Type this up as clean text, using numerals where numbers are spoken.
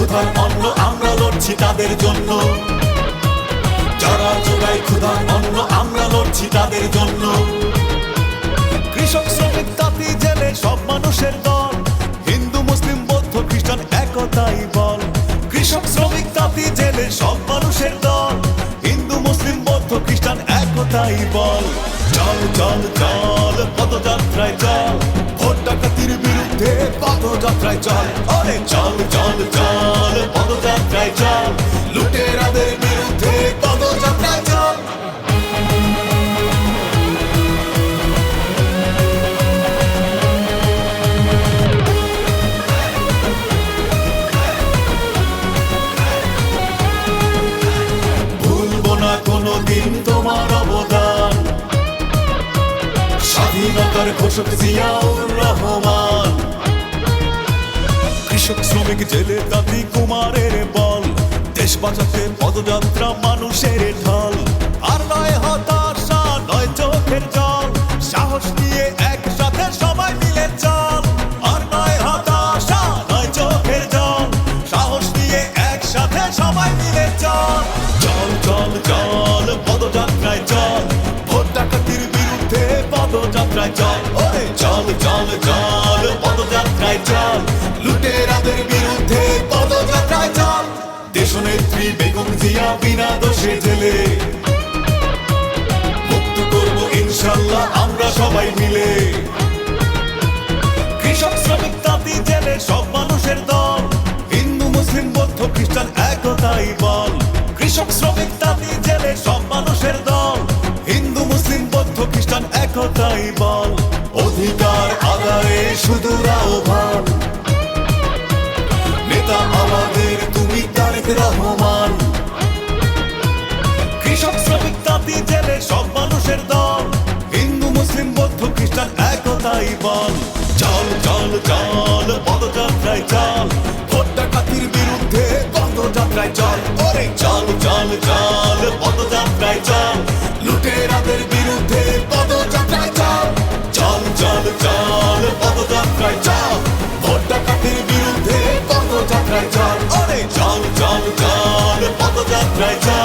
ক্ষুধার অন্ন আমরা লড়ছি তাদের জন্য, যারা জোগায় ক্ষুধার অন্ন আমরা লড়ছি তাদের জন্য। কৃষক শ্রমিক তাঁতি জেলে সব মানুষের দল, হিন্দু মুসলিম বৌদ্ধ খ্রিস্টান একতাই বল। কৃষক শ্রমিক তাঁতি জেলে সব মানুষের দল, হিন্দু মুসলিম বৌদ্ধ খ্রিস্টান একতাই বল। চল চল চল পদযাত্রায় চল, ভোট ডাকাতির বিরুদ্ধে পদযাত্রায় চল। ওরে চল চল চল পদযাত্রায় চল, লুটেরাদের বিরুদ্ধে পদযাত্রায় চল। ভুলবো না কোনোদিন তোমার অবদান, স্বাধীনতার ঘোষক জিয়াউর রহমান। কৃষক শ্রমিক জেলে তাঁতি কুমারের বল, দেশ বাঁচাতে পদযাত্রা মানুষের ঢল। আর নয় হতাশা নয় চোখের জল, সাহস নিয়ে একসাথে সবাই মিলে চল। আর নয় হতাশা নয় চোখের জল, সাহস নিয়ে একসাথে সবাই মিলে চল। চল চল চল পদযাত্রায় চল, ভোট ডাকাতির বিরুদ্ধে পদযাত্রায় চল। ওরে চল চল চল পদযাত্রায় চল, লুটেরাদের বিরুদ্ধে পদযাত্রায় চল। দেশনেত্রী বেগম জিয়া বিনা দোষে জেলে মুক্ত করব ইনশাল্লাহ আমরা সবাই মিলে। কৃষক শ্রমিক তাঁতি জেলে সব মানুষের দল, হিন্দু মুসলিম বৌদ্ধ খ্রিস্টান একতাই বল। কৃষক শ্রমিক তাঁতি জেলে সব মানুষের দল, হিন্দু মুসলিম বৌদ্ধ খ্রিস্টান একতাই বল। অধিকার আদায়ে সুদূর আহ্বান, নেতা আমাদের তুমি তারেক রহমান। কৃষক শ্রমিক তাঁতি জেলে সব মানুষের দল, হিন্দু মুসলিম বৌদ্ধ খ্রিস্টান একতাই বল। চল চল চল পদযাত্রায় চল, ভোট ডাকাতির বিরুদ্ধে পদযাত্রায় চল। ওরে চল চল চল পদযাত্রায় চল, লুটেরাদের বিরুদ্ধে পদযাত্রায় চল। চল চল চল পদযাত্রায় চল, ভোট ডাকাতির বিরুদ্ধে পদযাত্রায় চল। ওরে চল চল চল পদযাত্রায় চল।